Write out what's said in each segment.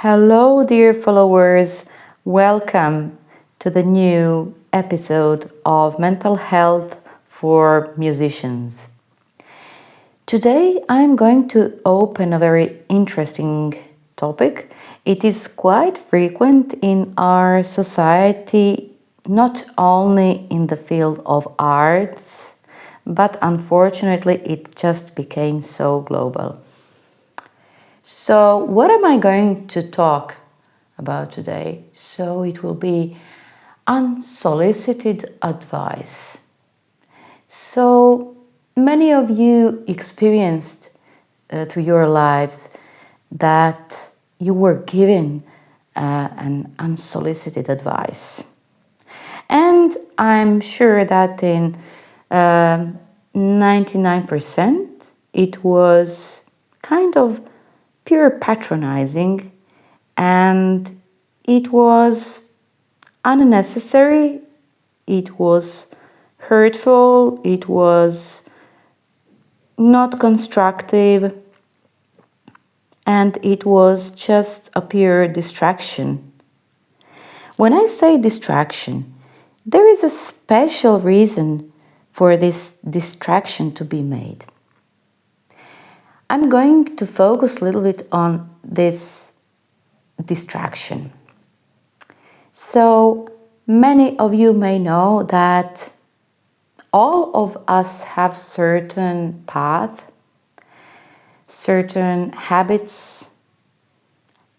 Hello, dear followers. Welcome to the new episode of Mental Health for Musicians. Today, I'm going to open a very interesting topic. It is quite frequent in our society, not only in the field of arts, but unfortunately, it just became so global. So, what am I going to talk about today? So, it will be unsolicited advice. So, many of you experienced through your lives that you were given an unsolicited advice. And I'm sure that in 99% it was kind of pure patronizing, and it was unnecessary, it was hurtful, it was not constructive, and it was just a pure distraction. When I say distraction, there is a special reason for this distraction to be made. I'm going to focus a little bit on this distraction. So, many of you may know that all of us have certain paths, certain habits,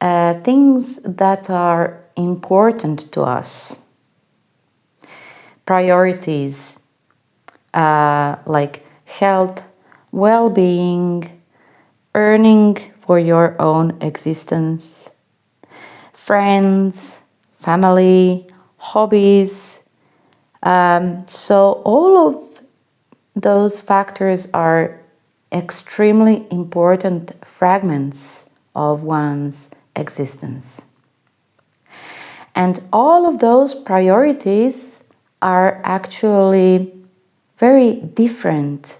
things that are important to us, priorities like health, well-being, earning for your own existence, friends, family, hobbies. So all of those factors are extremely important fragments of one's existence. And all of those priorities are actually very different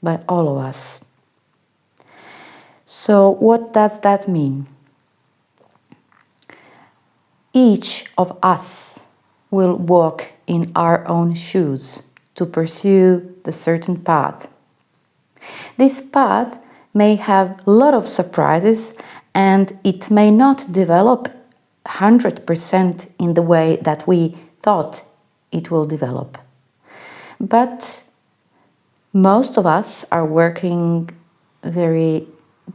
by all of us. So what does that mean? Each of us will walk in our own shoes to pursue the certain path. This path may have a lot of surprises, and it may not develop 100% in the way that we thought it will develop. But most of us are working very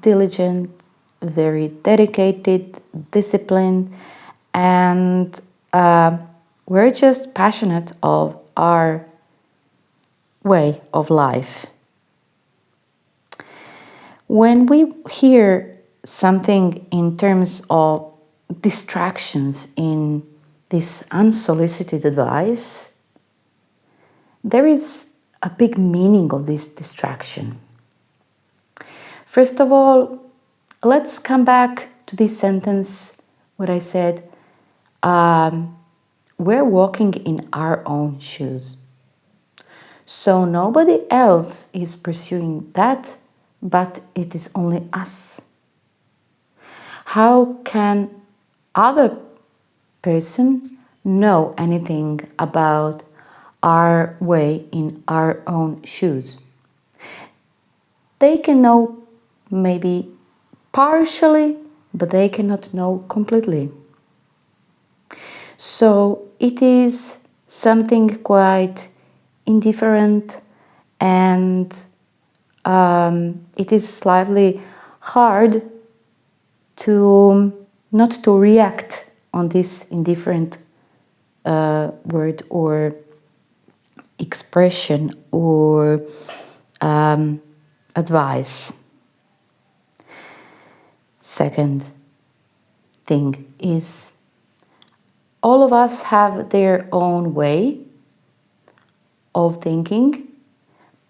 diligent, very dedicated, disciplined, and we're just passionate of our way of life. When we hear something in terms of distractions in this unsolicited advice, there is a big meaning of this distraction. First of all, let's come back to this sentence, what I said, we're walking in our own shoes. So nobody else is pursuing that, but it is only us. How can other person know anything about our way in our own shoes? They can know maybe partially, but they cannot know completely. So it is something quite indifferent, and it is slightly hard to not to react on this indifferent word or expression or advice. Second thing is, all of us have their own way of thinking,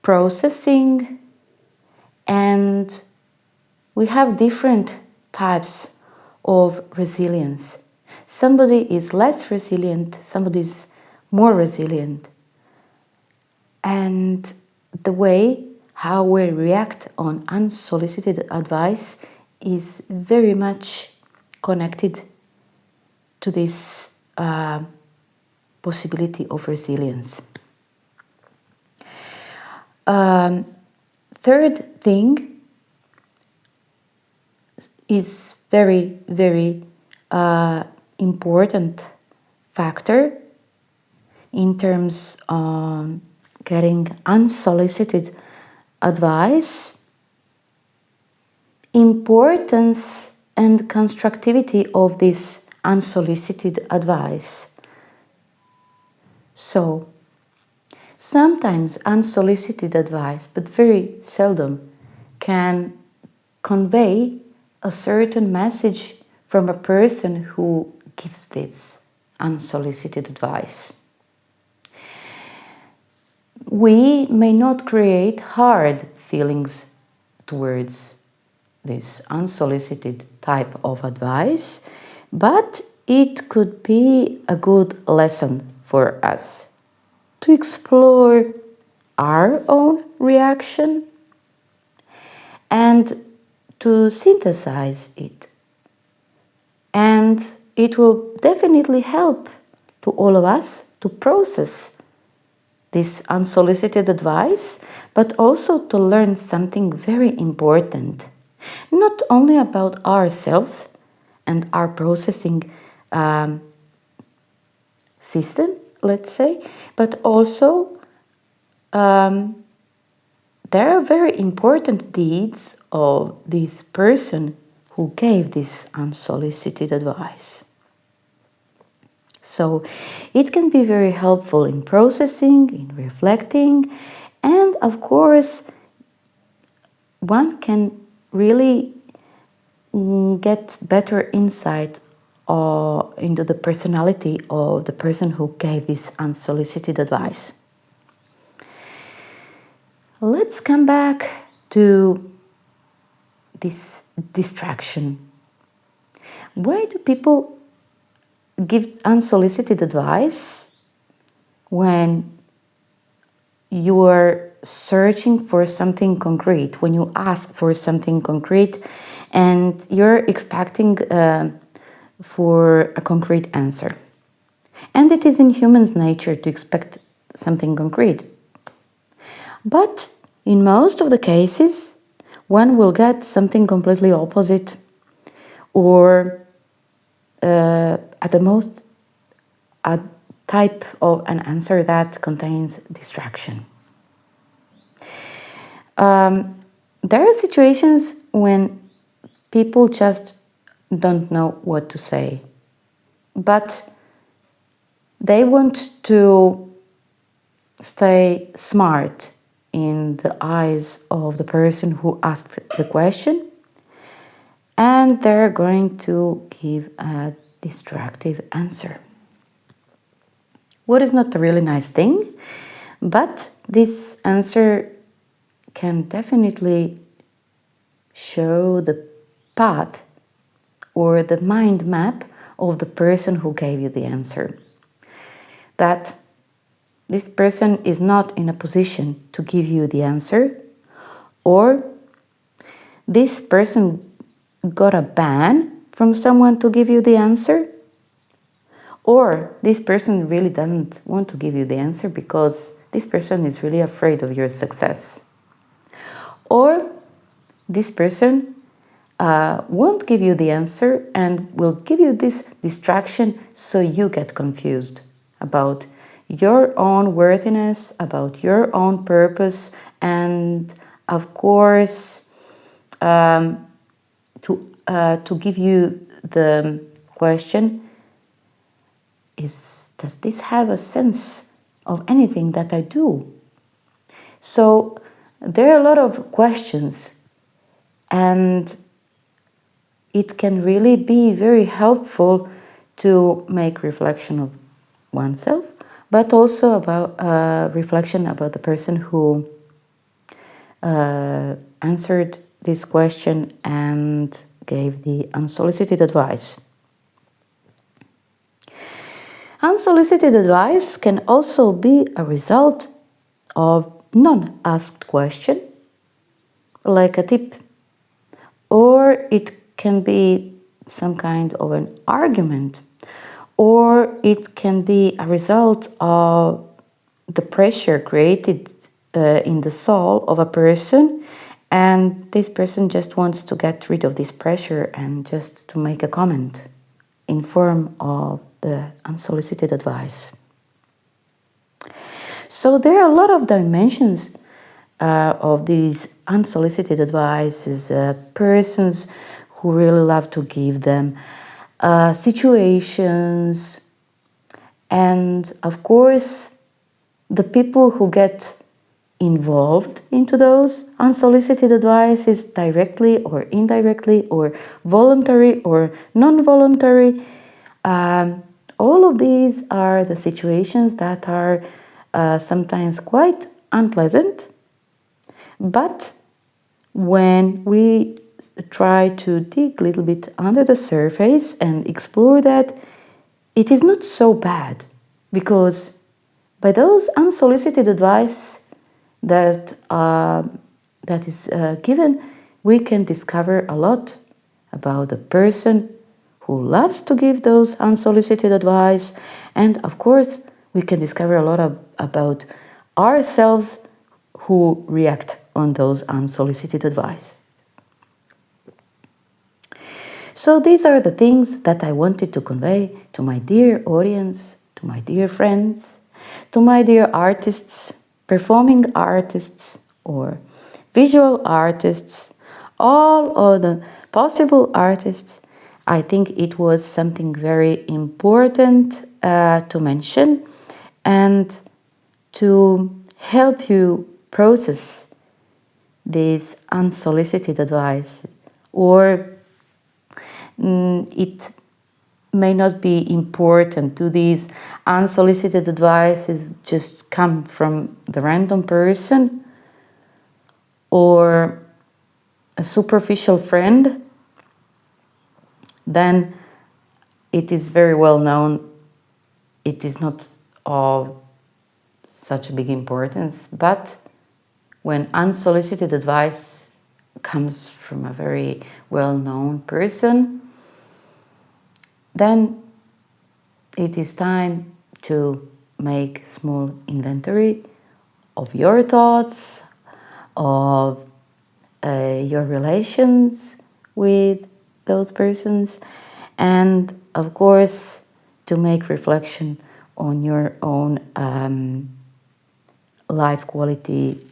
processing, and we have different types of resilience. Somebody is less resilient, somebody is more resilient. And the way how we react on unsolicited advice is very much connected to this possibility of resilience. Third thing is very, very important factor in terms of getting unsolicited advice: importance and constructivity of this unsolicited advice. So, sometimes unsolicited advice, but very seldom, can convey a certain message from a person who gives this unsolicited advice. We may not create hard feelings towards this unsolicited type of advice, but it could be a good lesson for us to explore our own reaction and to synthesize it. And it will definitely help to all of us to process this unsolicited advice, but also to learn something very important, not only about ourselves and our processing system, let's say, but also there are very important deeds of this person who gave this unsolicited advice. So it can be very helpful in processing, in reflecting, and of course, one can really get better insight into the personality of the person who gave this unsolicited advice. Let's come back to this distraction. Why do people give unsolicited advice when you are searching for something concrete, when you ask for something concrete and you're expecting for a concrete answer? And it is in humans' nature to expect something concrete. But in most of the cases, one will get something completely opposite, or at the most, a type of an answer that contains distraction. There are situations when people just don't know what to say, but they want to stay smart in the eyes of the person who asked the question, and they're going to give a distractive answer. What is not a really nice thing, but this answer can definitely show the path or the mind map of the person who gave you the answer. That this person is not in a position to give you the answer, or this person got a ban from someone to give you the answer, or this person really doesn't want to give you the answer because this person is really afraid of your success, or this person won't give you the answer and will give you this distraction so you get confused about your own worthiness, about your own purpose, and of course to give you the question, does this have a sense of anything that I do? So there are a lot of questions, and it can really be very helpful to make reflection of oneself, but also about reflection about the person who answered this question and gave the unsolicited advice. Unsolicited advice can also be a result of non-asked question, like a tip or it can be some kind of an argument, or it can be a result of the pressure created in the soul of a person, and this person just wants to get rid of this pressure and just to make a comment in form of the unsolicited advice. So there are a lot of dimensions of these unsolicited advices, persons who really love to give them, situations, and of course the people who get involved into those unsolicited advices directly or indirectly, or voluntary or non-voluntary. All of these are the situations that are sometimes quite unpleasant, but when we try to dig a little bit under the surface and explore that, it is not so bad, because by those unsolicited advice that is given, we can discover a lot about the person who loves to give those unsolicited advice, and of course we can discover a lot about ourselves who react on those unsolicited advice. So these are the things that I wanted to convey to my dear audience, to my dear friends, to my dear artists, performing artists or visual artists, all of the possible artists. I think it was something very important to mention and to help you process this unsolicited advice, or it may not be important to these unsolicited advices just come from the random person or a superficial friend. Then it is very well known it is not of such a big importance. But when unsolicited advice comes from a very well-known person, then it is time to make small inventory of your thoughts, of your relations with those persons, and of course to make reflection on your own life quality,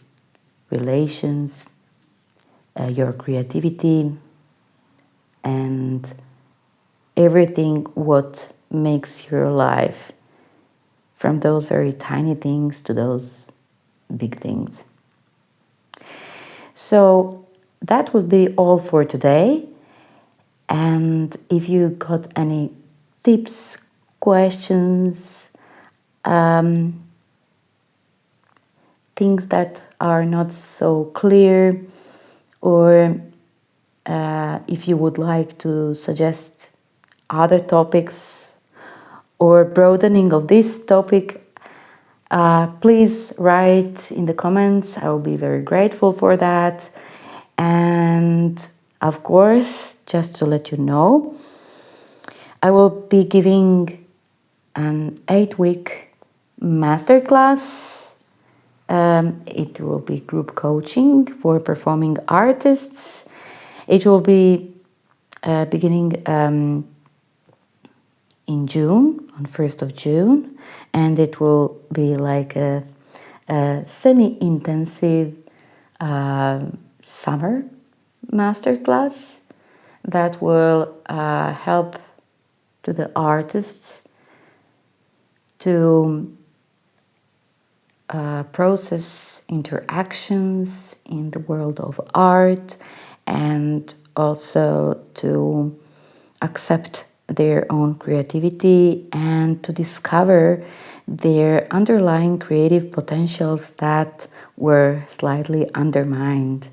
relations, your creativity, and everything what makes your life, from those very tiny things to those big things. So that would be all for today. And if you got any tips, questions, things that are not so clear, or if you would like to suggest other topics or broadening of this topic, please write in the comments. I will be very grateful for that. And of course, just to let you know, I will be giving an 8-week masterclass. It will be group coaching for performing artists. It will be beginning in June, on 1st of June, and it will be like a semi-intensive summer masterclass that will help to the artists to process interactions in the world of art, and also to accept their own creativity and to discover their underlying creative potentials that were slightly undermined.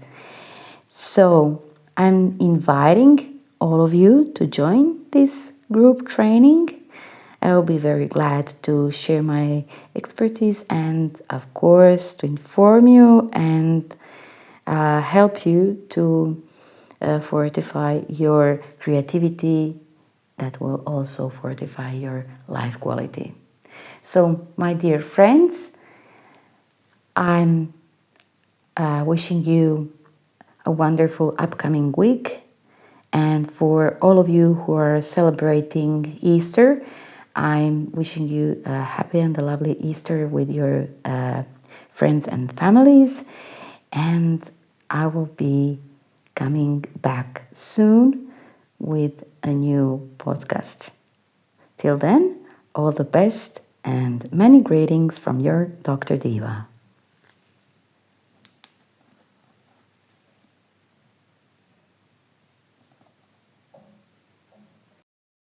So I'm inviting all of you to join this group training. I will be very glad to share my expertise and, of course, to inform you and help you to fortify your creativity, that will also fortify your life quality. So, my dear friends, I'm wishing you a wonderful upcoming week. And for all of you who are celebrating Easter, I'm wishing you a happy and a lovely Easter with your friends and families. And I will be coming back soon with a new podcast. Till then, all the best and many greetings from your Dr. Diva.